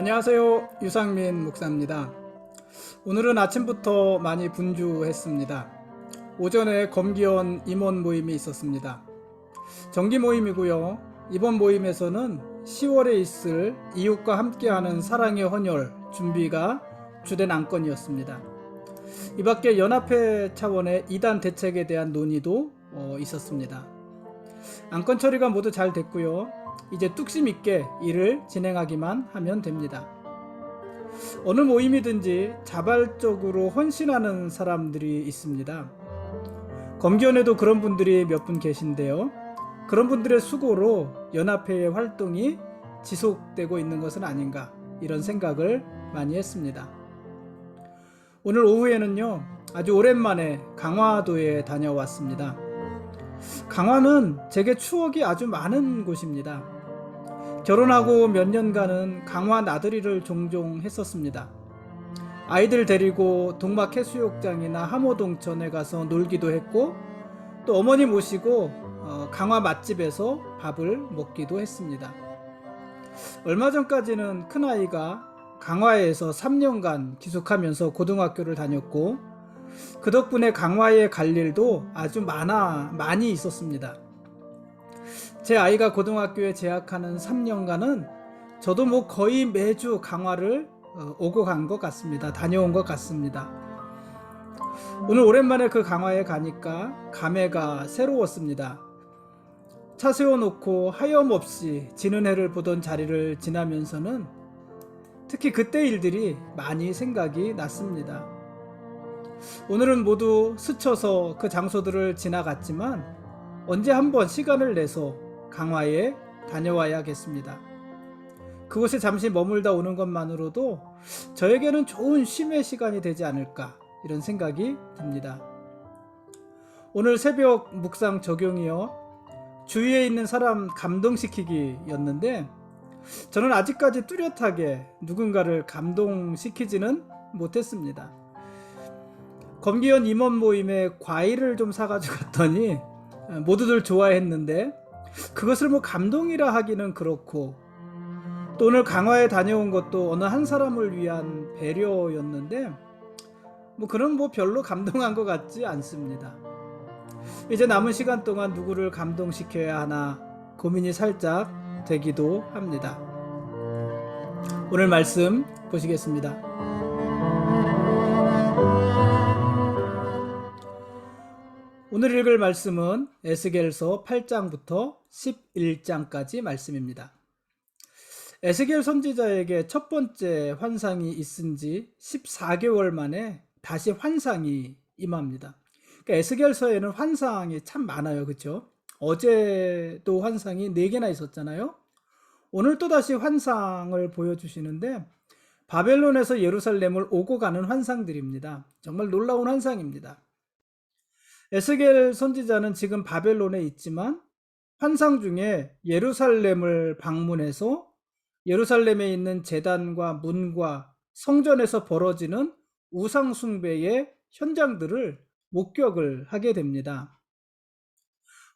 안녕하세요. 유상민 목사입니다. 오늘은 아침부터 많이 분주했습니다. 오전에 검기원 임원 모임이 있었습니다. 정기 모임이고요. 이번 모임에서는 10월에 있을 이웃과 함께하는 사랑의 헌혈 준비가 주된 안건이었습니다. 이 밖에 연합회 차원의 이단 대책에 대한 논의도 있었습니다. 안건 처리가 모두 잘 됐고요. 이제 뚝심 있게 일을 진행하기만 하면 됩니다. 어느 모임이든지 자발적으로 헌신하는 사람들이 있습니다. 검기원에도 그런 분들이 몇 분 계신데요. 그런 분들의 수고로 연합회의 활동이 지속되고 있는 것은 아닌가, 이런 생각을 많이 했습니다. 오늘 오후에는요, 아주 오랜만에 강화도에 다녀왔습니다. 강화는 제게 추억이 아주 많은 곳입니다. 결혼하고 몇 년간은 강화 나들이를 종종 했었습니다. 아이들 데리고 동막 해수욕장이나 함호동천에 가서 놀기도 했고, 또 어머니 모시고 강화 맛집에서 밥을 먹기도 했습니다. 얼마 전까지는 큰아이가 강화에서 3년간 기숙하면서 고등학교를 다녔고, 그 덕분에 강화에 갈 일도 아주 많이 있었습니다. 제 아이가 고등학교에 재학하는 3년간은 저도 거의 매주 강화를 오고 간 것 같습니다. 다녀온 것 같습니다. 오늘 오랜만에 그 강화에 가니까 감회가 새로웠습니다. 차 세워놓고 하염없이 지는 해를 보던 자리를 지나면서는 특히 그때 일들이 많이 생각이 났습니다. 오늘은 모두 스쳐서 그 장소들을 지나갔지만 언제 한번 시간을 내서 강화에 다녀와야겠습니다. 그곳에 잠시 머물다 오는 것만으로도 저에게는 좋은 쉼의 시간이 되지 않을까, 이런 생각이 듭니다. 오늘 새벽 묵상 적용이요, 주위에 있는 사람 감동시키기였는데, 저는 아직까지 뚜렷하게 누군가를 감동시키지는 못했습니다. 검기원 임원 모임에 과일을 좀 사가지고 갔더니 모두들 좋아했는데, 그것을 감동이라 하기는 그렇고, 또 오늘 강화에 다녀온 것도 어느 한 사람을 위한 배려였는데 그런 별로 감동한 것 같지 않습니다. 이제 남은 시간 동안 누구를 감동시켜야 하나 고민이 살짝 되기도 합니다. 오늘 말씀 보시겠습니다. 오늘 읽을 말씀은 에스겔서 8장부터 11장까지 말씀입니다. 에스겔 선지자에게 첫 번째 환상이 있은 지 14개월 만에 다시 환상이 임합니다. 그러니까 에스겔서에는 환상이 참 많아요. 그렇죠? 어제도 환상이 4개나 있었잖아요. 오늘 또 다시 환상을 보여주시는데, 바벨론에서 예루살렘을 오고 가는 환상들입니다. 정말 놀라운 환상입니다. 에스겔 선지자는 지금 바벨론에 있지만 환상 중에 예루살렘을 방문해서 예루살렘에 있는 제단과 문과 성전에서 벌어지는 우상 숭배의 현장들을 목격을 하게 됩니다.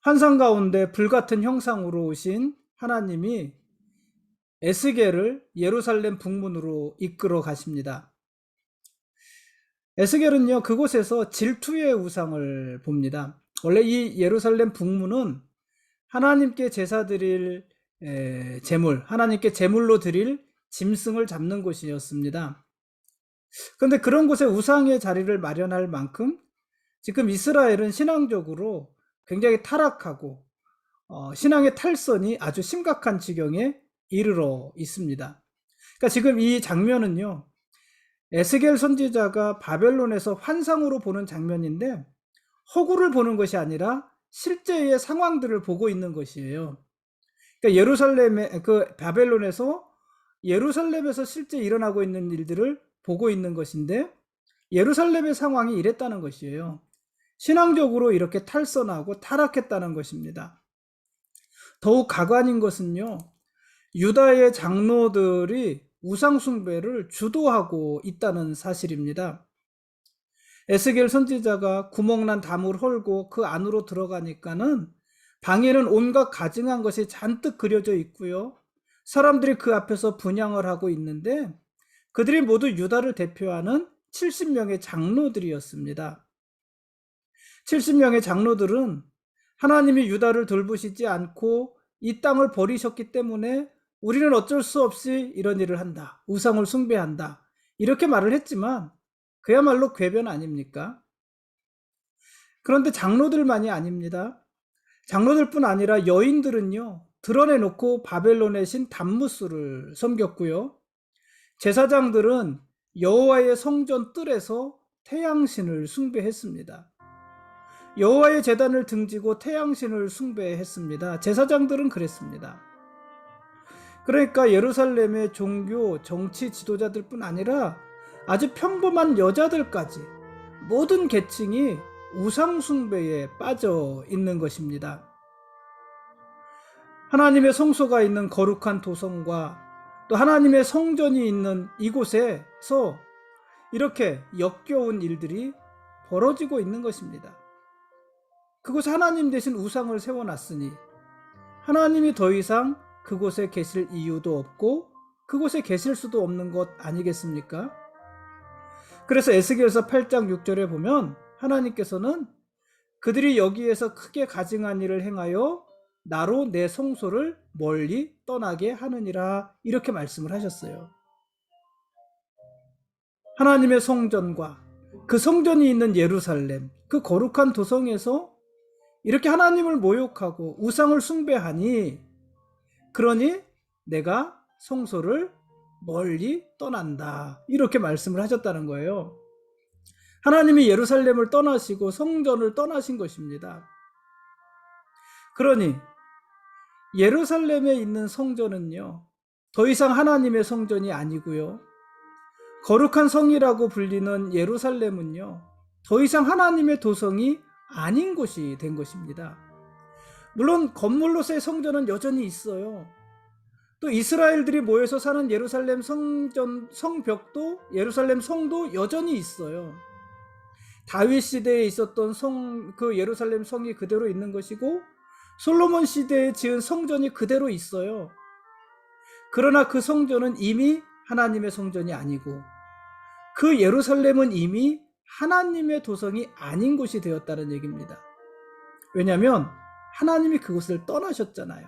환상 가운데 불같은 형상으로 오신 하나님이 에스겔을 예루살렘 북문으로 이끌어 가십니다. 에스겔은요, 그곳에서 질투의 우상을 봅니다. 원래 이 예루살렘 북문은 하나님께 제사 드릴 제물, 하나님께 제물로 드릴 짐승을 잡는 곳이었습니다. 그런데 그런 곳에 우상의 자리를 마련할 만큼 지금 이스라엘은 신앙적으로 굉장히 타락하고 신앙의 탈선이 아주 심각한 지경에 이르러 있습니다. 그러니까 지금 이 장면은요, 에스겔 선지자가 바벨론에서 환상으로 보는 장면인데 허구를 보는 것이 아니라 실제의 상황들을 보고 있는 것이에요. 그러니까 바벨론에서 예루살렘에서 실제 일어나고 있는 일들을 보고 있는 것인데, 예루살렘의 상황이 이랬다는 것이에요. 신앙적으로 이렇게 탈선하고 타락했다는 것입니다. 더욱 가관인 것은요, 유다의 장로들이 우상 숭배를 주도하고 있다는 사실입니다. 에스겔 선지자가 구멍난 담을 헐고 그 안으로 들어가니까는 방에는 온갖 가증한 것이 잔뜩 그려져 있고요. 사람들이 그 앞에서 분향을 하고 있는데 그들이 모두 유다를 대표하는 70명의 장로들이었습니다. 70명의 장로들은 하나님이 유다를 돌보시지 않고 이 땅을 버리셨기 때문에 우리는 어쩔 수 없이 이런 일을 한다. 우상을 숭배한다. 이렇게 말을 했지만 그야말로 궤변 아닙니까? 그런데 장로들만이 아닙니다. 장로들뿐 아니라 여인들은요, 드러내놓고 바벨론의 신 담무스를 섬겼고요. 제사장들은 여호와의 성전 뜰에서 태양신을 숭배했습니다. 여호와의 제단을 등지고 태양신을 숭배했습니다. 제사장들은 그랬습니다. 그러니까 예루살렘의 종교, 정치 지도자들뿐 아니라 아주 평범한 여자들까지 모든 계층이 우상 숭배에 빠져 있는 것입니다. 하나님의 성소가 있는 거룩한 도성과 또 하나님의 성전이 있는 이곳에서 이렇게 역겨운 일들이 벌어지고 있는 것입니다. 그곳에 하나님 대신 우상을 세워놨으니 하나님이 더 이상 그곳에 계실 이유도 없고 그곳에 계실 수도 없는 것 아니겠습니까? 그래서 에스겔서 8장 6절에 보면 하나님께서는 그들이 여기에서 크게 가증한 일을 행하여 나로 내 성소를 멀리 떠나게 하느니라, 이렇게 말씀을 하셨어요. 하나님의 성전과 그 성전이 있는 예루살렘, 그 거룩한 도성에서 이렇게 하나님을 모욕하고 우상을 숭배하니 그러니 내가 성소를 멀리 떠난다, 이렇게 말씀을 하셨다는 거예요. 하나님이 예루살렘을 떠나시고 성전을 떠나신 것입니다. 그러니 예루살렘에 있는 성전은요, 더 이상 하나님의 성전이 아니고요, 거룩한 성이라고 불리는 예루살렘은요, 더 이상 하나님의 도성이 아닌 곳이 된 것입니다. 물론 건물로서의 성전은 여전히 있어요. 또 이스라엘들이 모여서 사는 예루살렘 성벽도, 예루살렘 성도 여전히 있어요. 다윗 시대에 있었던 그 예루살렘 성이 그대로 있는 것이고 솔로몬 시대에 지은 성전이 그대로 있어요. 그러나 그 성전은 이미 하나님의 성전이 아니고 그 예루살렘은 이미 하나님의 도성이 아닌 곳이 되었다는 얘기입니다. 왜냐하면 하나님이 그곳을 떠나셨잖아요.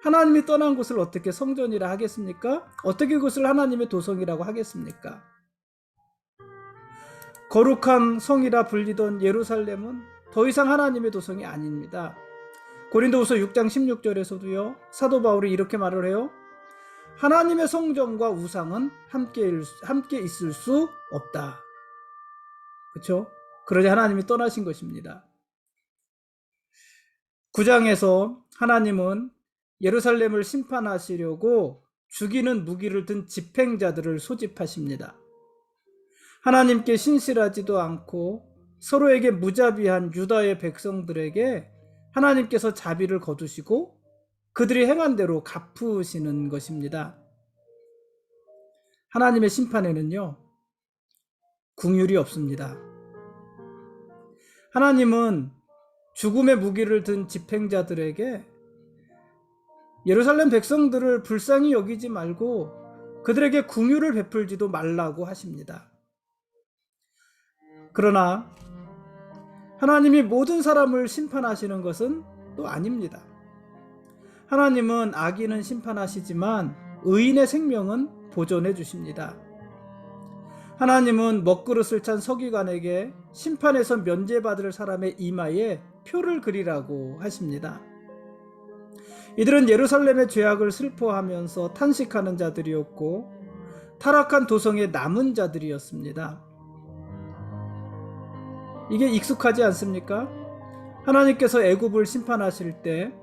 하나님이 떠난 곳을 어떻게 성전이라 하겠습니까? 어떻게 그것을 하나님의 도성이라고 하겠습니까? 거룩한 성이라 불리던 예루살렘은 더 이상 하나님의 도성이 아닙니다. 고린도후서 6장 16절에서도요, 사도 바울이 이렇게 말을 해요. 하나님의 성전과 우상은 함께 있을 수 없다. 그렇죠? 그러자 하나님이 떠나신 것입니다. 9장에서 하나님은 예루살렘을 심판하시려고 죽이는 무기를 든 집행자들을 소집하십니다. 하나님께 신실하지도 않고 서로에게 무자비한 유다의 백성들에게 하나님께서 자비를 거두시고 그들이 행한 대로 갚으시는 것입니다. 하나님의 심판에는요, 긍휼이 없습니다. 하나님은 죽음의 무기를 든 집행자들에게 예루살렘 백성들을 불쌍히 여기지 말고 그들에게 긍휼을 베풀지도 말라고 하십니다. 그러나 하나님이 모든 사람을 심판하시는 것은 또 아닙니다. 하나님은 악인은 심판하시지만 의인의 생명은 보존해 주십니다. 하나님은 먹그릇을 찬 서기관에게 심판에서 면제받을 사람의 이마에 표를 그리라고 하십니다. 이들은 예루살렘의 죄악을 슬퍼하면서 탄식하는 자들이었고 타락한 도성의 남은 자들이었습니다. 이게 익숙하지 않습니까? 하나님께서 애굽을 심판하실 때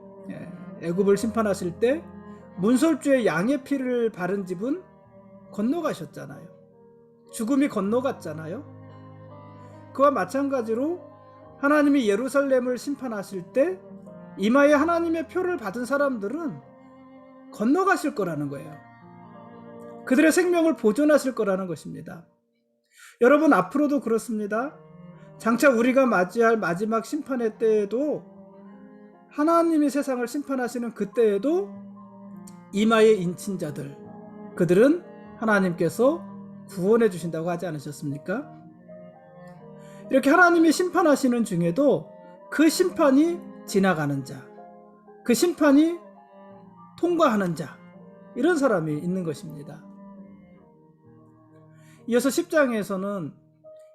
문설주에 양의 피를 바른 집은 건너가셨잖아요. 죽음이 건너갔잖아요. 그와 마찬가지로 하나님이 예루살렘을 심판하실 때 이마에 하나님의 표를 받은 사람들은 건너가실 거라는 거예요. 그들의 생명을 보존하실 거라는 것입니다. 여러분, 앞으로도 그렇습니다. 장차 우리가 맞이할 마지막 심판의 때에도, 하나님이 세상을 심판하시는 그때에도 이마에 인친 자들, 그들은 하나님께서 구원해 주신다고 하지 않으셨습니까? 이렇게 하나님이 심판하시는 중에도 그 심판이 지나가는 자, 그 심판이 통과하는 자, 이런 사람이 있는 것입니다. 이어서 10장에서는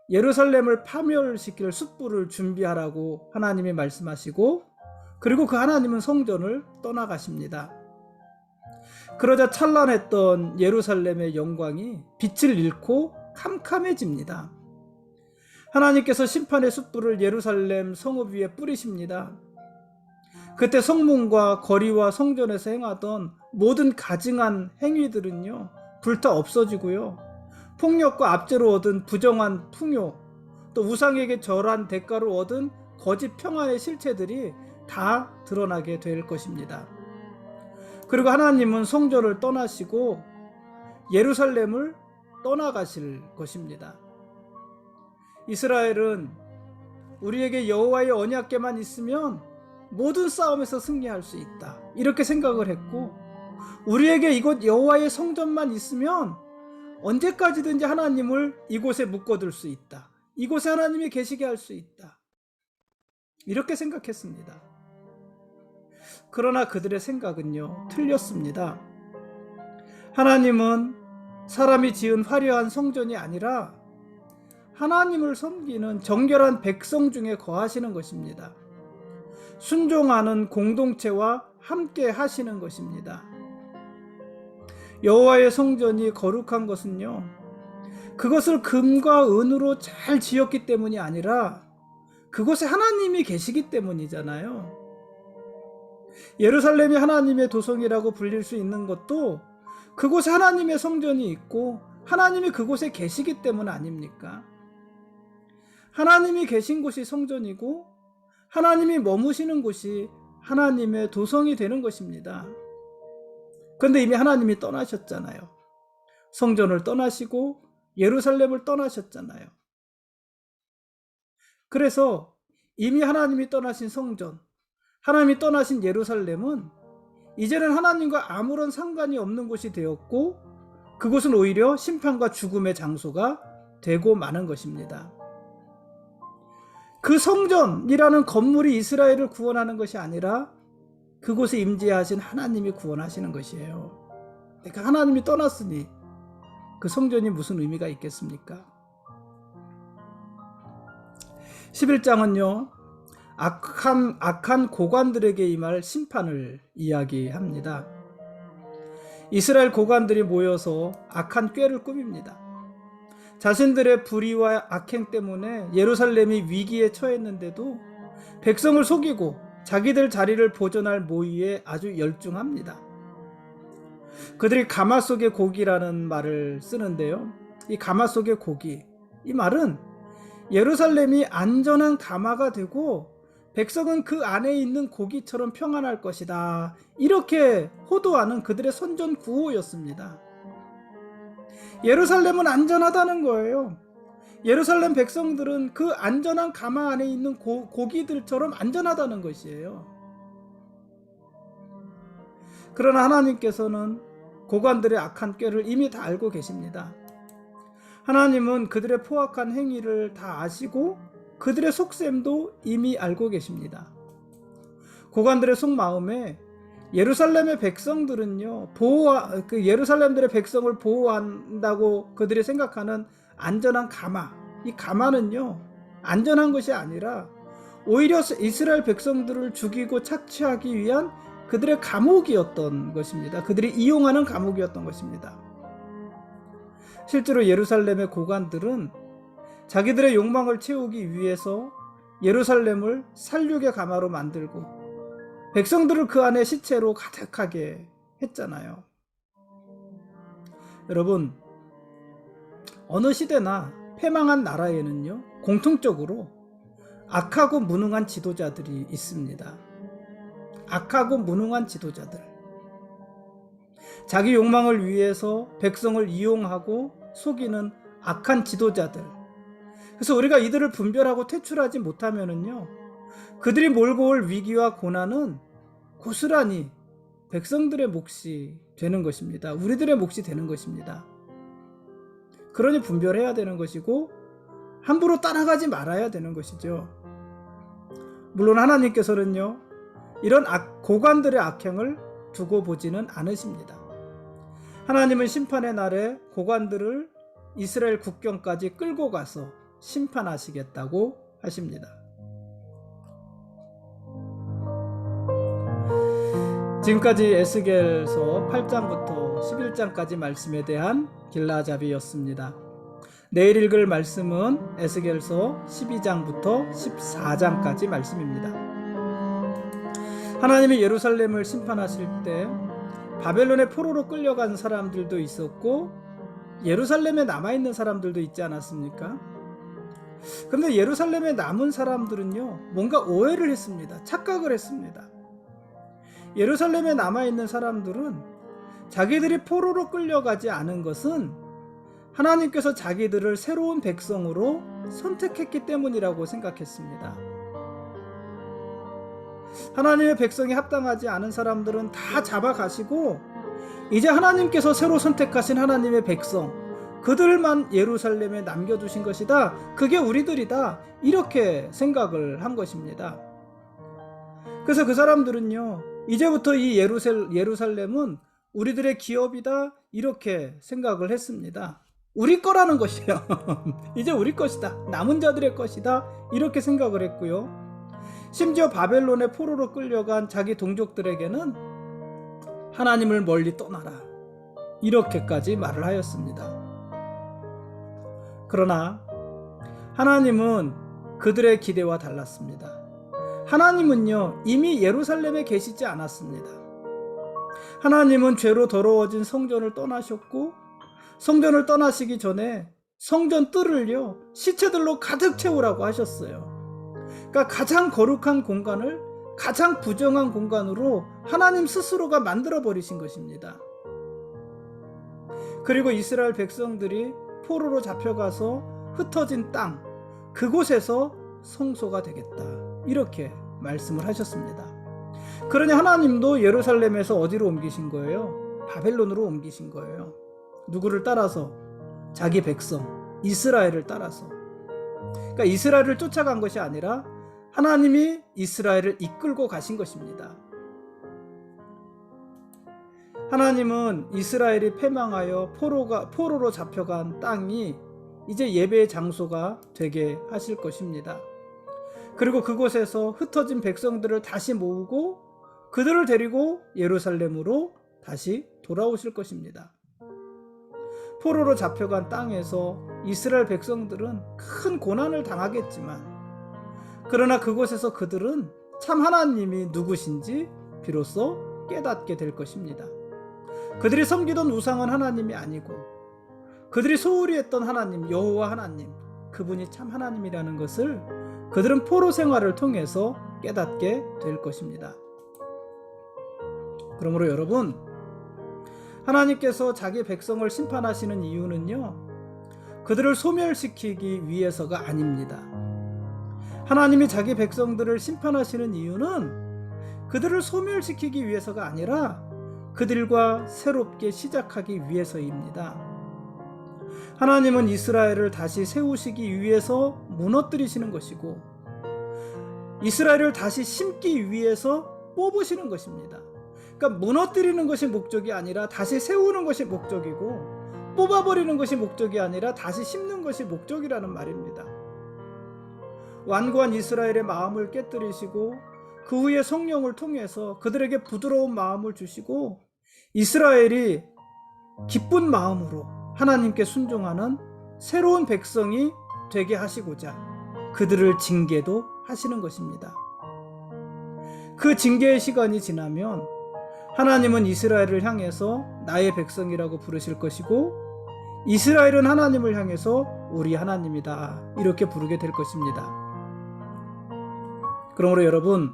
예루살렘을 파멸시킬 숯불을 준비하라고 하나님이 말씀하시고, 그리고 그 하나님은 성전을 떠나가십니다. 그러자 찬란했던 예루살렘의 영광이 빛을 잃고 캄캄해집니다. 하나님께서 심판의 숯불을 예루살렘 성읍 위에 뿌리십니다. 그때 성문과 거리와 성전에서 행하던 모든 가증한 행위들은요, 불타 없어지고요, 폭력과 압제로 얻은 부정한 풍요, 또 우상에게 절한 대가로 얻은 거짓 평안의 실체들이 다 드러나게 될 것입니다. 그리고 하나님은 성전을 떠나시고 예루살렘을 떠나가실 것입니다. 이스라엘은 우리에게 여호와의 언약궤만 있으면 모든 싸움에서 승리할 수 있다, 이렇게 생각을 했고, 우리에게 이곳 여호와의 성전만 있으면 언제까지든지 하나님을 이곳에 묶어둘 수 있다, 이곳에 하나님이 계시게 할 수 있다, 이렇게 생각했습니다. 그러나 그들의 생각은요, 틀렸습니다. 하나님은 사람이 지은 화려한 성전이 아니라 하나님을 섬기는 정결한 백성 중에 거하시는 것입니다. 순종하는 공동체와 함께 하시는 것입니다. 여호와의 성전이 거룩한 것은요, 그것을 금과 은으로 잘 지었기 때문이 아니라 그곳에 하나님이 계시기 때문이잖아요. 예루살렘이 하나님의 도성이라고 불릴 수 있는 것도 그곳에 하나님의 성전이 있고 하나님이 그곳에 계시기 때문 아닙니까? 하나님이 계신 곳이 성전이고 하나님이 머무시는 곳이 하나님의 도성이 되는 것입니다. 그런데 이미 하나님이 떠나셨잖아요. 성전을 떠나시고 예루살렘을 떠나셨잖아요. 그래서 이미 하나님이 떠나신 성전, 하나님이 떠나신 예루살렘은 이제는 하나님과 아무런 상관이 없는 곳이 되었고, 그곳은 오히려 심판과 죽음의 장소가 되고 마는 것입니다. 그 성전이라는 건물이 이스라엘을 구원하는 것이 아니라 그곳에 임재하신 하나님이 구원하시는 것이에요. 그러니까 하나님이 떠났으니 그 성전이 무슨 의미가 있겠습니까? 11장은요, 악한 고관들에게 임할 심판을 이야기합니다. 이스라엘 고관들이 모여서 악한 꾀를 꾸밉니다. 자신들의 불의와 악행 때문에 예루살렘이 위기에 처했는데도 백성을 속이고 자기들 자리를 보존할 모의에 아주 열중합니다. 그들이 가마 속의 고기라는 말을 쓰는데요, 이 가마 속의 고기, 이 말은 예루살렘이 안전한 가마가 되고 백성은 그 안에 있는 고기처럼 평안할 것이다, 이렇게 호도하는 그들의 선전 구호였습니다. 예루살렘은 안전하다는 거예요. 예루살렘 백성들은 그 안전한 가마 안에 있는 고기들처럼 안전하다는 것이에요. 그러나 하나님께서는 고관들의 악한 꾀를 이미 다 알고 계십니다. 하나님은 그들의 포악한 행위를 다 아시고 그들의 속셈도 이미 알고 계십니다. 고관들의 속마음에 예루살렘의 백성들은요, 예루살렘들의 백성을 보호한다고 그들이 생각하는 안전한 가마, 이 가마는요, 안전한 것이 아니라 오히려 이스라엘 백성들을 죽이고 착취하기 위한 그들의 감옥이었던 것입니다. 그들이 이용하는 감옥이었던 것입니다. 실제로 예루살렘의 고관들은 자기들의 욕망을 채우기 위해서 예루살렘을 살육의 가마로 만들고 백성들을 그 안에 시체로 가득하게 했잖아요. 여러분, 어느 시대나 패망한 나라에는요, 공통적으로 악하고 무능한 지도자들이 있습니다. 악하고 무능한 지도자들. 자기 욕망을 위해서 백성을 이용하고 속이는 악한 지도자들. 그래서 우리가 이들을 분별하고 퇴출하지 못하면은요, 그들이 몰고 올 위기와 고난은 고스란히 백성들의 몫이 되는 것입니다. 우리들의 몫이 되는 것입니다. 그러니 분별해야 되는 것이고 함부로 따라가지 말아야 되는 것이죠. 물론 하나님께서는요, 이런 고관들의 악행을 두고 보지는 않으십니다. 하나님은 심판의 날에 고관들을 이스라엘 국경까지 끌고 가서 심판하시겠다고 하십니다. 지금까지 에스겔서 8장부터 11장까지 말씀에 대한 길라잡이였습니다. 내일 읽을 말씀은 에스겔서 12장부터 14장까지 말씀입니다. 하나님이 예루살렘을 심판하실 때 바벨론의 포로로 끌려간 사람들도 있었고 예루살렘에 남아있는 사람들도 있지 않았습니까? 그런데 예루살렘에 남은 사람들은요, 뭔가 오해를 했습니다. 착각을 했습니다. 예루살렘에 남아있는 사람들은 자기들이 포로로 끌려가지 않은 것은 하나님께서 자기들을 새로운 백성으로 선택했기 때문이라고 생각했습니다. 하나님의 백성이 합당하지 않은 사람들은 다 잡아가시고 이제 하나님께서 새로 선택하신 하나님의 백성, 그들만 예루살렘에 남겨두신 것이다. 그게 우리들이다. 이렇게 생각을 한 것입니다. 그래서 그 사람들은요, 이제부터 이 예루살렘은 우리들의 기업이다. 이렇게 생각을 했습니다. 우리 거라는 것이에요. 이제 우리 것이다. 남은 자들의 것이다. 이렇게 생각을 했고요. 심지어 바벨론의 포로로 끌려간 자기 동족들에게는 하나님을 멀리 떠나라. 이렇게까지 말을 하였습니다. 그러나 하나님은 그들의 기대와 달랐습니다. 하나님은요, 이미 예루살렘에 계시지 않았습니다. 하나님은 죄로 더러워진 성전을 떠나셨고 성전을 떠나시기 전에 성전 뜰을요, 시체들로 가득 채우라고 하셨어요. 그러니까 가장 거룩한 공간을 가장 부정한 공간으로 하나님 스스로가 만들어 버리신 것입니다. 그리고 이스라엘 백성들이 포로로 잡혀가서 흩어진 땅, 그곳에서 성소가 되겠다. 이렇게 말씀을 하셨습니다. 그러니 하나님도 예루살렘에서 어디로 옮기신 거예요? 바벨론으로 옮기신 거예요. 누구를 따라서? 자기 백성 이스라엘을 따라서. 그러니까 이스라엘을 쫓아간 것이 아니라 하나님이 이스라엘을 이끌고 가신 것입니다. 하나님은 이스라엘이 패망하여 포로로 잡혀간 땅이 이제 예배의 장소가 되게 하실 것입니다. 그리고 그곳에서 흩어진 백성들을 다시 모으고 그들을 데리고 예루살렘으로 다시 돌아오실 것입니다. 포로로 잡혀간 땅에서 이스라엘 백성들은 큰 고난을 당하겠지만, 그러나 그곳에서 그들은 참 하나님이 누구신지 비로소 깨닫게 될 것입니다. 그들이 섬기던 우상은 하나님이 아니고 그들이 소홀히 했던 하나님, 여호와 하나님, 그분이 참 하나님이라는 것을 그들은 포로 생활을 통해서 깨닫게 될 것입니다. 그러므로 여러분, 하나님께서 자기 백성을 심판하시는 이유는요, 그들을 소멸시키기 위해서가 아닙니다. 하나님이 자기 백성들을 심판하시는 이유는 그들을 소멸시키기 위해서가 아니라 그들과 새롭게 시작하기 위해서입니다. 하나님은 이스라엘을 다시 세우시기 위해서 무너뜨리시는 것이고 이스라엘을 다시 심기 위해서 뽑으시는 것입니다. 그러니까 무너뜨리는 것이 목적이 아니라 다시 세우는 것이 목적이고 뽑아버리는 것이 목적이 아니라 다시 심는 것이 목적이라는 말입니다. 완고한 이스라엘의 마음을 깨뜨리시고 그 후에 성령을 통해서 그들에게 부드러운 마음을 주시고 이스라엘이 기쁜 마음으로 하나님께 순종하는 새로운 백성이 되게 하시고자 그들을 징계도 하시는 것입니다. 그 징계의 시간이 지나면 하나님은 이스라엘을 향해서 나의 백성이라고 부르실 것이고 이스라엘은 하나님을 향해서 우리 하나님이다 이렇게 부르게 될 것입니다. 그러므로 여러분,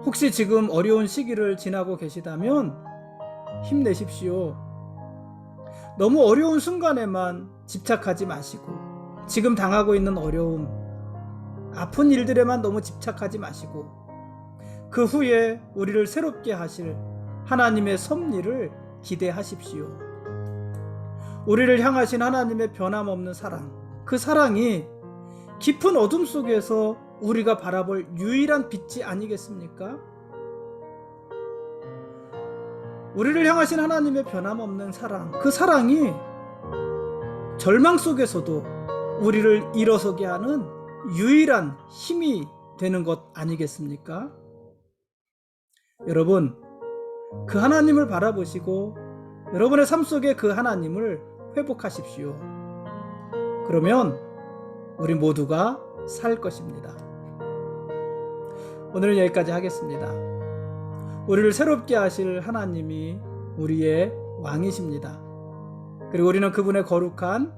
혹시 지금 어려운 시기를 지나고 계시다면 힘내십시오. 너무 어려운 순간에만 집착하지 마시고 지금 당하고 있는 어려움, 아픈 일들에만 너무 집착하지 마시고 그 후에 우리를 새롭게 하실 하나님의 섭리를 기대하십시오. 우리를 향하신 하나님의 변함없는 사랑, 그 사랑이 깊은 어둠 속에서 우리가 바라볼 유일한 빛이 아니겠습니까? 우리를 향하신 하나님의 변함없는 사랑, 그 사랑이 절망 속에서도 우리를 일어서게 하는 유일한 힘이 되는 것 아니겠습니까? 여러분, 그 하나님을 바라보시고 여러분의 삶 속에 그 하나님을 회복하십시오. 그러면 우리 모두가 살 것입니다. 오늘은 여기까지 하겠습니다. 우리를 새롭게 하실 하나님이 우리의 왕이십니다. 그리고 우리는 그분의 거룩한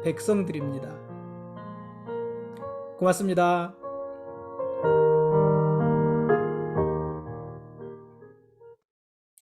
백성들입니다. 고맙습니다.